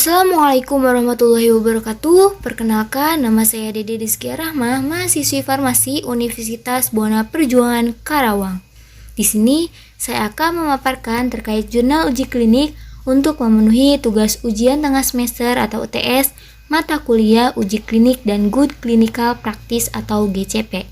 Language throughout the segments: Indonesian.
Assalamualaikum warahmatullahi wabarakatuh. Perkenalkan, nama saya Dede Rizkia Rahmah, mahasiswi farmasi Universitas Buana Perjuangan Karawang. Di sini saya akan memaparkan terkait jurnal uji klinik untuk memenuhi tugas ujian tengah semester atau UTS, mata kuliah uji klinik dan Good Clinical Practice atau GCP.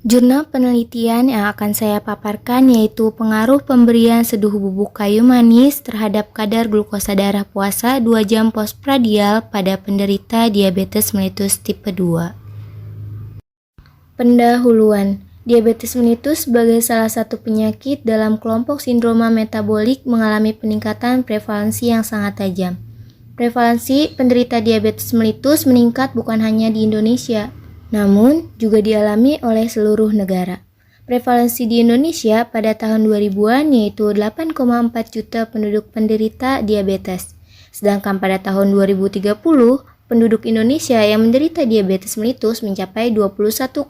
Jurnal penelitian yang akan saya paparkan yaitu pengaruh pemberian seduh bubuk kayu manis terhadap kadar glukosa darah puasa 2 jam postprandial pada penderita diabetes mellitus tipe 2. Pendahuluan, diabetes mellitus sebagai salah satu penyakit dalam kelompok sindroma metabolik mengalami peningkatan prevalensi yang sangat tajam. Prevalensi penderita diabetes mellitus meningkat bukan hanya di Indonesia, namun juga dialami oleh seluruh negara. Prevalensi di Indonesia pada tahun 2000-an yaitu 8,4 juta penduduk penderita diabetes. Sedangkan pada tahun 2030, penduduk Indonesia yang menderita diabetes mellitus mencapai 21,3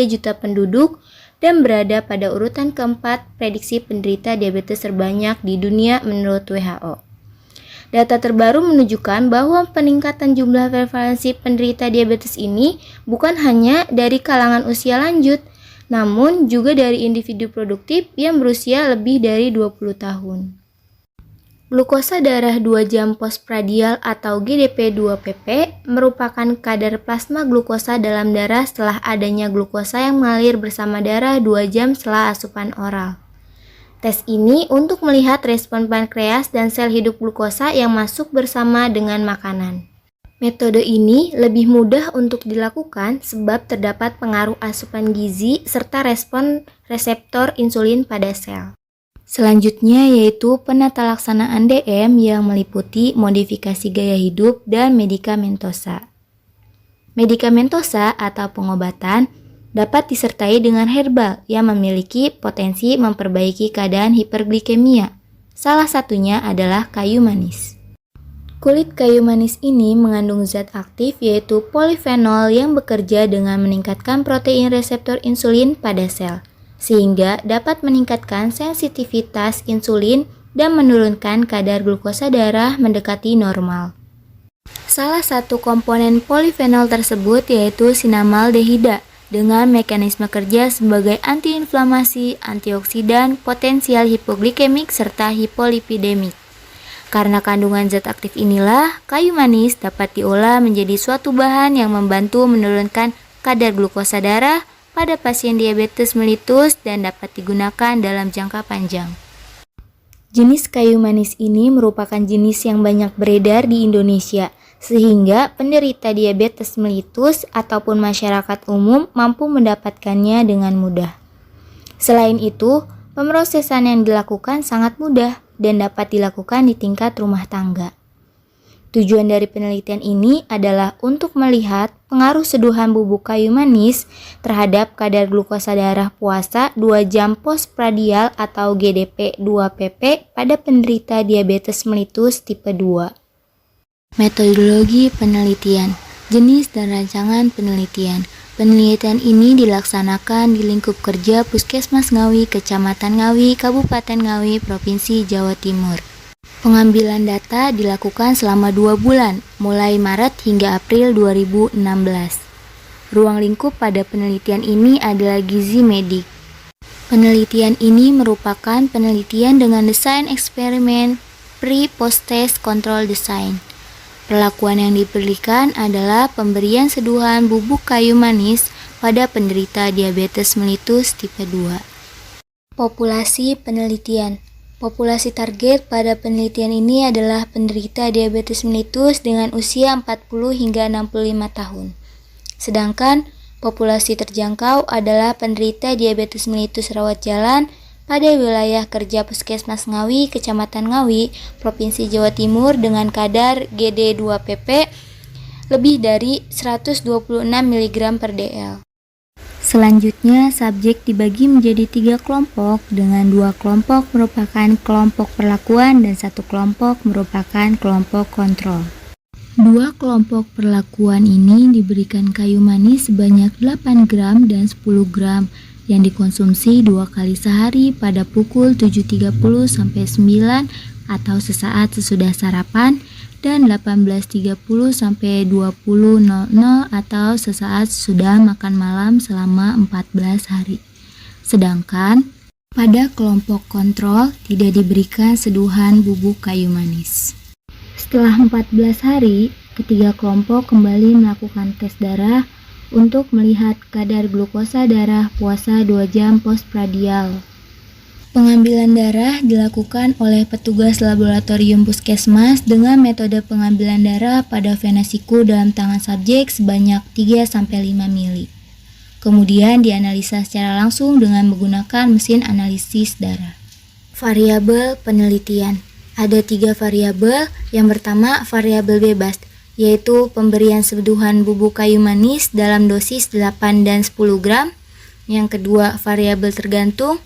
juta penduduk dan berada pada urutan keempat prediksi penderita diabetes terbanyak di dunia menurut WHO. Data terbaru menunjukkan bahwa peningkatan jumlah prevalensi penderita diabetes ini bukan hanya dari kalangan usia lanjut, namun juga dari individu produktif yang berusia lebih dari 20 tahun. Glukosa darah 2 jam postprandial atau GDP-2-PP merupakan kadar plasma glukosa dalam darah setelah adanya glukosa yang mengalir bersama darah 2 jam setelah asupan oral. Tes ini untuk melihat respon pankreas dan sel hidup glukosa yang masuk bersama dengan makanan. Metode ini lebih mudah untuk dilakukan sebab terdapat pengaruh asupan gizi serta respon reseptor insulin pada sel. Selanjutnya yaitu penata laksanaan DM yang meliputi modifikasi gaya hidup dan medikamentosa. Medikamentosa atau pengobatan dapat disertai dengan herbal yang memiliki potensi memperbaiki keadaan hiperglikemia. Salah satunya adalah kayu manis. Kulit kayu manis ini mengandung zat aktif yaitu polifenol yang bekerja dengan meningkatkan protein reseptor insulin pada sel, sehingga dapat meningkatkan sensitivitas insulin dan menurunkan kadar glukosa darah mendekati normal. Salah satu komponen polifenol tersebut yaitu sinamaldehida, dengan mekanisme kerja sebagai antiinflamasi, antioksidan, potensial hipoglikemik, serta hipolipidemik. Karena kandungan zat aktif inilah, kayu manis dapat diolah menjadi suatu bahan yang membantu menurunkan kadar glukosa darah pada pasien diabetes mellitus dan dapat digunakan dalam jangka panjang. Jenis kayu manis ini merupakan jenis yang banyak beredar di Indonesia, sehingga penderita diabetes mellitus ataupun masyarakat umum mampu mendapatkannya dengan mudah. Selain itu, pemrosesan yang dilakukan sangat mudah dan dapat dilakukan di tingkat rumah tangga. Tujuan dari penelitian ini adalah untuk melihat pengaruh seduhan bubuk kayu manis terhadap kadar glukosa darah puasa 2 jam postprandial atau GDP-2-PP pada penderita diabetes mellitus tipe 2. Metodologi penelitian, jenis dan rancangan penelitian. Penelitian ini dilaksanakan di lingkup kerja Puskesmas Ngawi, Kecamatan Ngawi, Kabupaten Ngawi, Provinsi Jawa Timur. Pengambilan data dilakukan selama 2 bulan, mulai Maret hingga April 2016. Ruang lingkup pada penelitian ini adalah gizi medik. Penelitian ini merupakan penelitian dengan desain eksperimen pre-post-test control design. Perlakuan yang diberikan adalah pemberian seduhan bubuk kayu manis pada penderita diabetes mellitus tipe 2. Populasi penelitian. Populasi target pada penelitian ini adalah penderita diabetes mellitus dengan usia 40 hingga 65 tahun. Sedangkan populasi terjangkau adalah penderita diabetes mellitus rawat jalan pada wilayah kerja Puskesmas Ngawi, Kecamatan Ngawi, Provinsi Jawa Timur dengan kadar GD2-PP lebih dari 126 mg per dl. Selanjutnya, subjek dibagi menjadi 3 kelompok dengan 2 kelompok merupakan kelompok perlakuan dan 1 kelompok merupakan kelompok kontrol. 2 kelompok perlakuan ini diberikan kayu manis sebanyak 8 gram dan 10 gram yang dikonsumsi 2 kali sehari pada pukul 7.30 sampai 9 atau sesaat sesudah sarapan dan 18.30 sampai 20.00 atau sesaat sudah makan malam selama 14 hari. Sedangkan pada kelompok kontrol tidak diberikan seduhan bubuk kayu manis. Setelah 14 hari, ketiga kelompok kembali melakukan tes darah untuk melihat kadar glukosa darah puasa 2 jam postprandial. Pengambilan darah dilakukan oleh petugas laboratorium puskesmas dengan metode pengambilan darah pada vena siku dalam tangan subjek sebanyak 3-5 mili. Kemudian dianalisa secara langsung dengan menggunakan mesin analisis darah. Variabel penelitian. Ada 3 variabel. Yang pertama, variabel bebas, yaitu pemberian seduhan bubuk kayu manis dalam dosis 8 dan 10 gram. Yang kedua, variabel tergantung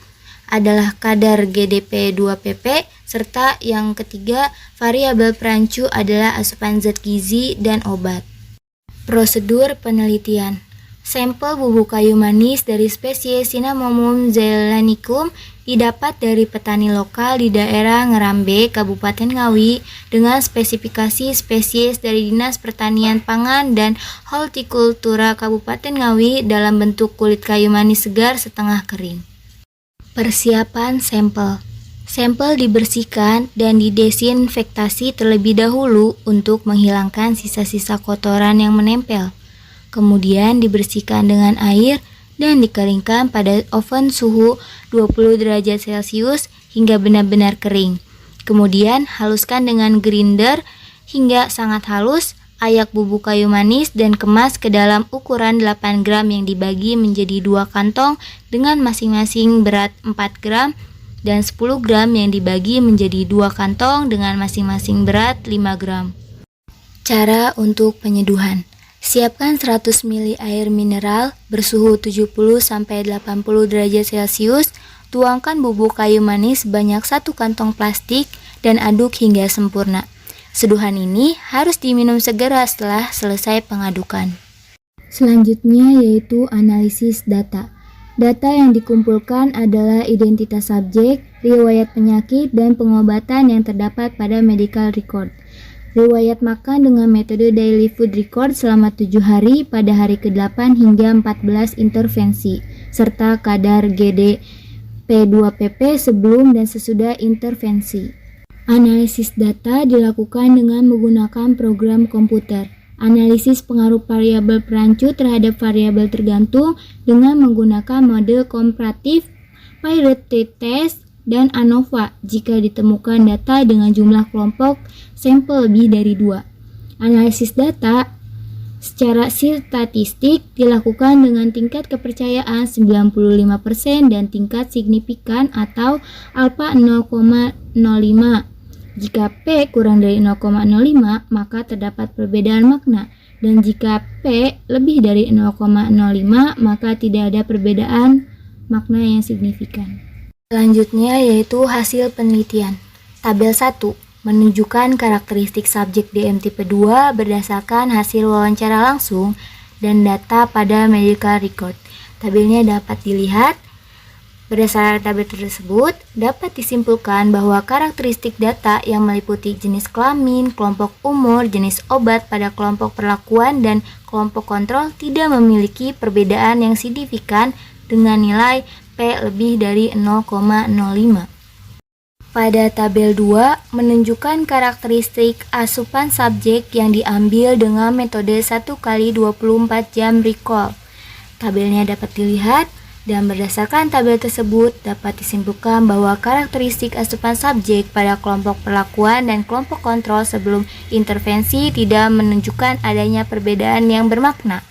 adalah kadar GDP2PP, serta yang ketiga, variabel perancu adalah asupan zat gizi dan obat. Prosedur penelitian. Sampel bubuk kayu manis dari spesies Cinnamomum zeylanicum didapat dari petani lokal di daerah Ngerambe, Kabupaten Ngawi dengan spesifikasi spesies dari Dinas Pertanian Pangan dan Hortikultura Kabupaten Ngawi dalam bentuk kulit kayu manis segar setengah kering. Persiapan sampel. Sampel dibersihkan dan didesinfektasi terlebih dahulu untuk menghilangkan sisa-sisa kotoran yang menempel. Kemudian dibersihkan dengan air dan dikeringkan pada oven suhu 20 derajat Celcius hingga benar-benar kering. Kemudian haluskan dengan grinder hingga sangat halus. Ayak bubuk kayu manis dan kemas ke dalam ukuran 8 gram yang dibagi menjadi 2 kantong dengan masing-masing berat 4 gram dan 10 gram yang dibagi menjadi 2 kantong dengan masing-masing berat 5 gram. Cara untuk penyeduhan. Siapkan 100 ml air mineral bersuhu 70-80 derajat Celcius. Tuangkan bubuk kayu manis sebanyak 1 kantong plastik dan aduk hingga sempurna. Seduhan ini harus diminum segera setelah selesai pengadukan. Selanjutnya yaitu analisis data. Data yang dikumpulkan adalah identitas subjek, riwayat penyakit, dan pengobatan yang terdapat pada medical record. Riwayat makan dengan metode daily food record selama 7 hari pada hari ke-8 hingga 14 intervensi, serta kadar GDP2PP sebelum dan sesudah intervensi. Analisis data dilakukan dengan menggunakan program komputer. Analisis pengaruh variabel perancu terhadap variabel tergantung dengan menggunakan mode komparatif, Pirate test, dan ANOVA jika ditemukan data dengan jumlah kelompok sampel lebih dari 2. Analisis data secara statistik dilakukan dengan tingkat kepercayaan 95% dan tingkat signifikan atau alfa 0,05. Jika P kurang dari 0,05 maka terdapat perbedaan makna, dan jika P lebih dari 0,05 maka tidak ada perbedaan makna yang signifikan. Selanjutnya yaitu hasil penelitian. Tabel 1 menunjukkan karakteristik subjek DM tipe 2 berdasarkan hasil wawancara langsung dan data pada medical record. Tabelnya dapat dilihat. Berdasarkan tabel tersebut, dapat disimpulkan bahwa karakteristik data yang meliputi jenis kelamin, kelompok umur, jenis obat pada kelompok perlakuan, dan kelompok kontrol tidak memiliki perbedaan yang signifikan dengan nilai P lebih dari 0,05. Pada tabel 2, menunjukkan karakteristik asupan subjek yang diambil dengan metode 1x24 jam recall. Tabelnya dapat dilihat. Dan berdasarkan tabel tersebut dapat disimpulkan bahwa karakteristik asupan subjek pada kelompok perlakuan dan kelompok kontrol sebelum intervensi tidak menunjukkan adanya perbedaan yang bermakna.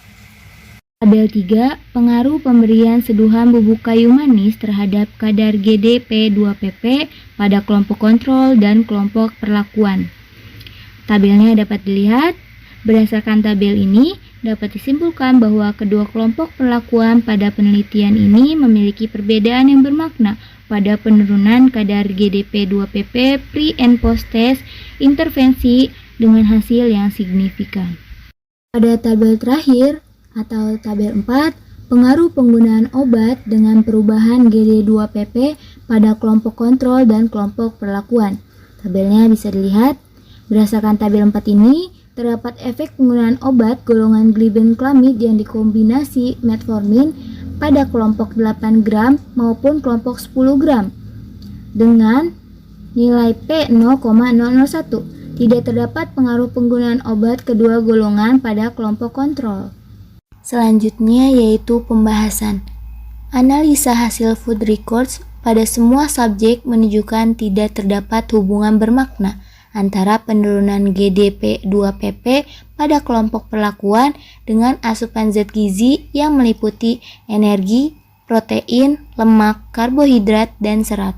Tabel 3, pengaruh pemberian seduhan bubuk kayu manis terhadap kadar GDP2PP pada kelompok kontrol dan kelompok perlakuan. Tabelnya dapat dilihat. Berdasarkan tabel ini, dapat disimpulkan bahwa kedua kelompok perlakuan pada penelitian ini memiliki perbedaan yang bermakna pada penurunan kadar GDP2PP pre and post test intervensi dengan hasil yang signifikan. Pada tabel terakhir atau tabel 4, pengaruh penggunaan obat dengan perubahan GD2PP pada kelompok kontrol dan kelompok perlakuan. Tabelnya bisa dilihat. Berdasarkan tabel 4 ini, terdapat efek penggunaan obat golongan glibenclamid yang dikombinasi metformin pada kelompok 8 gram maupun kelompok 10 gram dengan nilai P 0,001. Tidak terdapat pengaruh penggunaan obat kedua golongan pada kelompok kontrol. Selanjutnya yaitu pembahasan. Analisa hasil food records pada semua subjek menunjukkan tidak terdapat hubungan bermakna antara penurunan GDP-2PP pada kelompok perlakuan dengan asupan zat gizi yang meliputi energi, protein, lemak, karbohidrat, dan serat.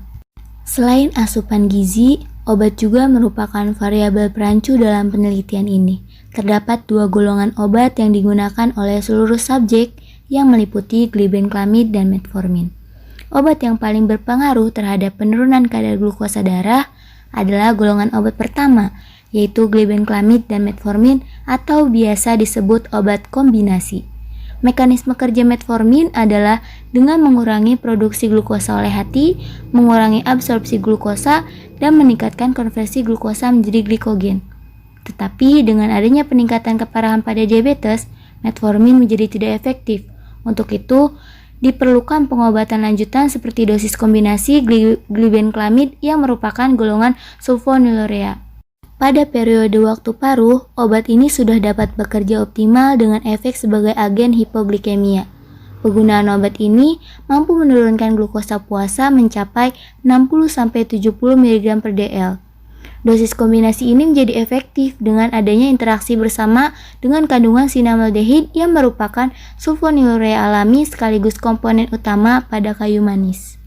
Selain asupan gizi, obat juga merupakan variabel perancu dalam penelitian ini. Terdapat 2 golongan obat yang digunakan oleh seluruh subjek yang meliputi glibenclamid dan metformin. Obat yang paling berpengaruh terhadap penurunan kadar glukosa darah adalah golongan obat pertama, yaitu glibenclamid dan metformin atau biasa disebut obat kombinasi. Mekanisme kerja metformin adalah dengan mengurangi produksi glukosa oleh hati, mengurangi absorpsi glukosa, dan meningkatkan konversi glukosa menjadi glikogen. Tetapi dengan adanya peningkatan keparahan pada diabetes, metformin menjadi tidak efektif. Untuk itu, diperlukan pengobatan lanjutan seperti dosis kombinasi glibenclamid yang merupakan golongan sulfonylurea. Pada periode waktu paruh, obat ini sudah dapat bekerja optimal dengan efek sebagai agen hipoglikemia. Penggunaan obat ini mampu menurunkan glukosa puasa mencapai 60-70 mg per dl. Dosis kombinasi ini menjadi efektif dengan adanya interaksi bersama dengan kandungan sinamaldehid yang merupakan sulfonylurea alami sekaligus komponen utama pada kayu manis.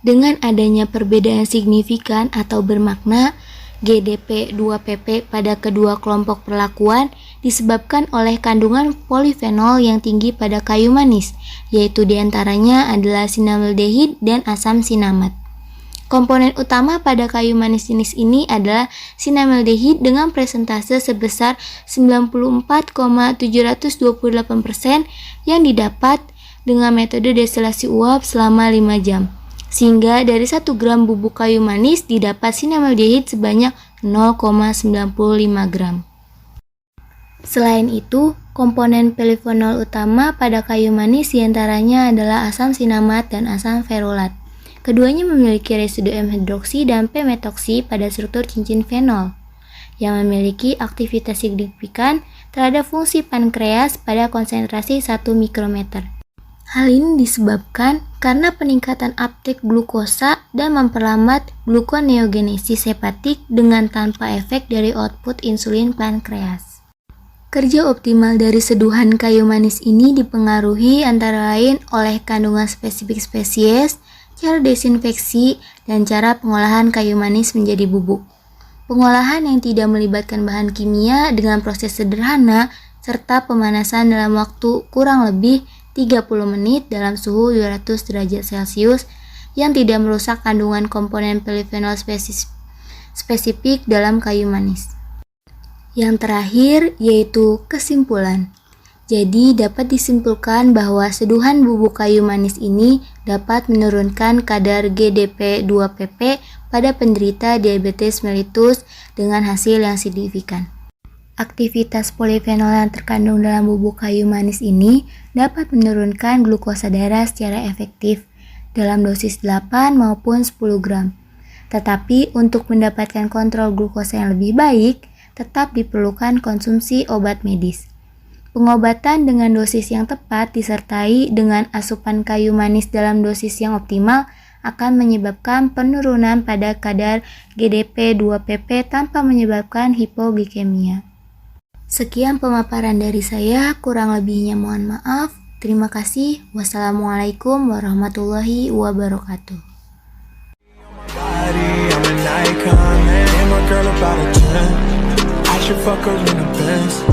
Dengan adanya perbedaan signifikan atau bermakna, GDP-2PP pada kedua kelompok perlakuan disebabkan oleh kandungan polifenol yang tinggi pada kayu manis, yaitu diantaranya adalah sinamaldehid dan asam sinamat. Komponen utama pada kayu manis jenis ini adalah sinamaldehid dengan presentase sebesar 94,728% yang didapat dengan metode destilasi uap selama 5 jam. Sehingga dari 1 gram bubuk kayu manis didapat sinamaldehid sebanyak 0,95 gram. Selain itu, komponen polifenol utama pada kayu manis diantaranya adalah asam sinamat dan asam ferulat. Keduanya memiliki residu M-hidroksi dan P-metoksi pada struktur cincin fenol, yang memiliki aktivitas signifikan terhadap fungsi pankreas pada konsentrasi 1 mikrometer. Hal ini disebabkan karena peningkatan uptake glukosa dan memperlambat gluconeogenesis hepatik dengan tanpa efek dari output insulin pankreas. Kerja optimal dari seduhan kayu manis ini dipengaruhi antara lain oleh kandungan spesifik spesies, cara desinfeksi, dan cara pengolahan kayu manis menjadi bubuk. Pengolahan yang tidak melibatkan bahan kimia dengan proses sederhana, serta pemanasan dalam waktu kurang lebih 30 menit dalam suhu 200 derajat Celcius yang tidak merusak kandungan komponen polifenol spesifik dalam kayu manis. Yang terakhir yaitu kesimpulan. Jadi dapat disimpulkan bahwa seduhan bubuk kayu manis ini dapat menurunkan kadar GDP-2PP pada penderita diabetes mellitus dengan hasil yang signifikan. Aktivitas polifenol yang terkandung dalam bubuk kayu manis ini dapat menurunkan glukosa darah secara efektif dalam dosis 8 maupun 10 gram. Tetapi untuk mendapatkan kontrol glukosa yang lebih baik, tetap diperlukan konsumsi obat medis. Pengobatan dengan dosis yang tepat disertai dengan asupan kayu manis dalam dosis yang optimal akan menyebabkan penurunan pada kadar GDP-2PP tanpa menyebabkan hipoglikemia. Sekian pemaparan dari saya, kurang lebihnya mohon maaf. Terima kasih. Wassalamualaikum warahmatullahi wabarakatuh. I should fuck her in the Benz.